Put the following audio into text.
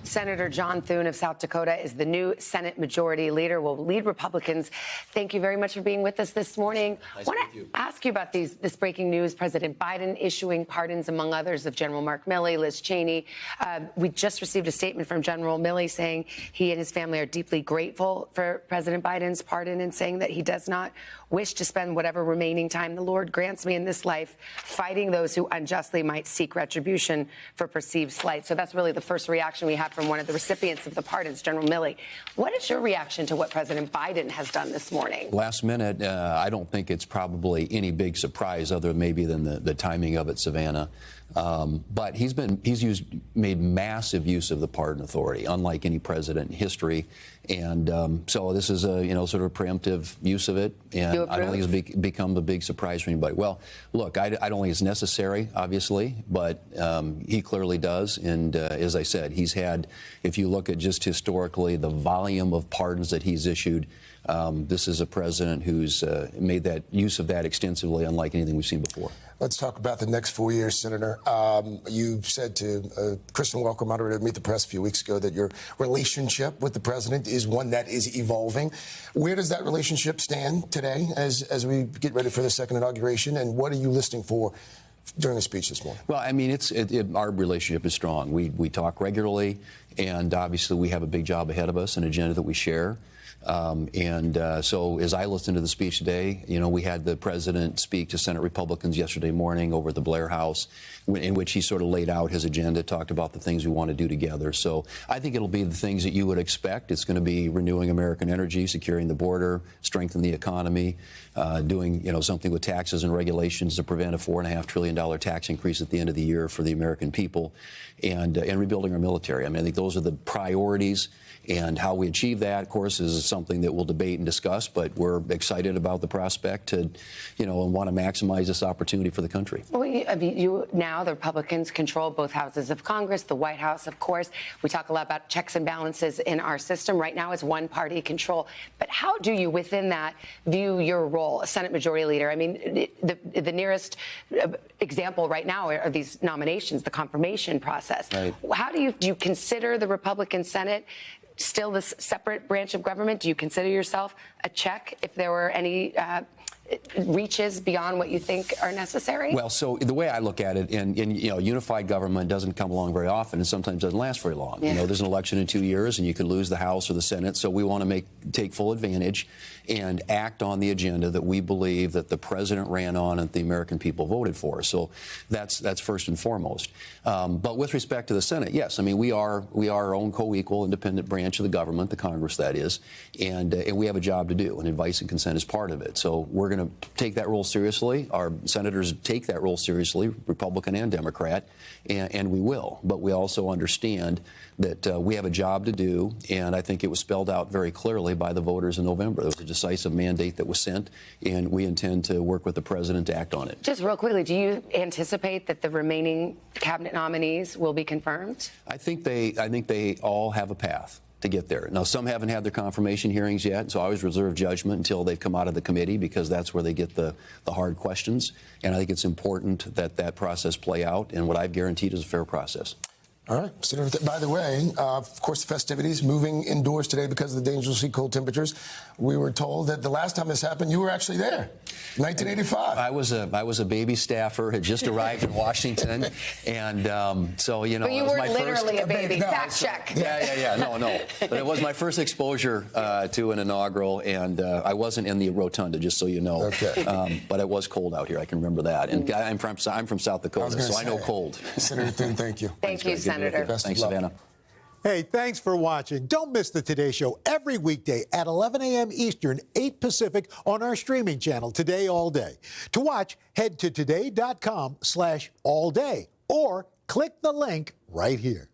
Senator John Thune of South Dakota is the new Senate Majority Leader, will lead Republicans. Thank you very much for being with us this morning. Nice I want to ask you about this breaking news. President Biden issuing pardons, among others, of General Mark Milley, Liz Cheney. We just received a statement from General Milley saying he and his family are deeply grateful for President Biden's pardon and saying that he does not wish to spend whatever remaining time the Lord grants me in this life fighting those who unjustly might seek retribution for perceived slight. So that's really the first reaction we have from one of the recipients of the pardons, General Milley. What is your reaction to what President Biden has done this morning? Last minute, I don't think it's probably any big surprise other maybe than the timing of it, Savannah. But he's made massive use of the pardon authority, unlike any president in history. And so this is a sort of preemptive use of it, and I don't think it's become a big surprise for anybody. Well, look, I don't think it's necessary, obviously, but he clearly does. And as I said, he's had, if you look at just historically the volume of pardons that he's issued, this is a president who's made that use of that extensively, unlike anything we've seen before. Let's talk about the next 4 years, Senator. You said to Kristen Welker, moderator of Meet the Press a few weeks ago, that your relationship with the president is one that is evolving. Where does that relationship stand today as we get ready for the second inauguration, and what are you listening for during the speech this morning? Well, I mean, our relationship is strong. We talk regularly, and obviously we have a big job ahead of us, an agenda that we share. So as I listened to the speech today, we had the president speak to Senate Republicans yesterday morning over at the Blair House, in which he sort of laid out his agenda, talked about the things we want to do together. So I think it'll be the things that you would expect. It's going to be renewing American energy, securing the border, strengthening the economy, doing something with taxes and regulations to prevent a $4.5 trillion tax increase at the end of the year for the American people, and rebuilding our military. I mean, I think those are the priorities. And how we achieve that, of course, is something that we'll debate and discuss. But we're excited about the prospect to, and want to maximize this opportunity for the country. Well, now the Republicans control both houses of Congress, the White House, of course. We talk a lot about checks and balances in our system. Right now, it's one-party control. But how do you, within that, view your role as Senate Majority Leader? I mean, the nearest example right now are these nominations, the confirmation process. Right. How do you consider the Republican Senate still this separate branch of government? Do you consider yourself a check if there were any reaches beyond what you think are necessary? Well, so the way I look at it, and unified government doesn't come along very often, and sometimes doesn't last very long. Yeah. There's an election in 2 years, and you can lose the House or the Senate. So we want to take full advantage and act on the agenda that we believe that the president ran on and the American people voted for. So that's first and foremost. But with respect to the Senate, yes, I mean we are our own co-equal, independent branch of the government, the Congress, that is, and we have a job to do, and advice and consent is part of it. So we're going to take that role seriously. Our senators take that role seriously, Republican and Democrat, and we will. But we also understand that we have a job to do, and I think it was spelled out very clearly by the voters in November. There was a decisive mandate that was sent, and we intend to work with the president to act on it. Just real quickly, do you anticipate that the remaining cabinet nominees will be confirmed? I think they all have a path to get there. Now, some haven't had their confirmation hearings yet, so I always reserve judgment until they've come out of the committee, because that's where they get the hard questions. And I think it's important that that process play out, and what I've guaranteed is a fair process. All right. Senator, by the way, of course, the festivities moving indoors today because of the dangerously cold temperatures. We were told that the last time this happened, you were actually there, 1985. I was a baby staffer, had just arrived in Washington, and so But you weren't literally a baby. Fact check. Yeah. No. But it was my first exposure to an inaugural, and I wasn't in the rotunda, just so you know. Okay. But it was cold out here. I can remember that. And I'm from South Dakota, so I know cold. Senator Thune, thank you. Thank you, Senator. Thanks, Savannah. Hey, thanks for watching. Don't miss the Today Show every weekday at 11 a.m. Eastern, 8 Pacific on our streaming channel, Today All Day. To watch, head to today.com/allday or click the link right here.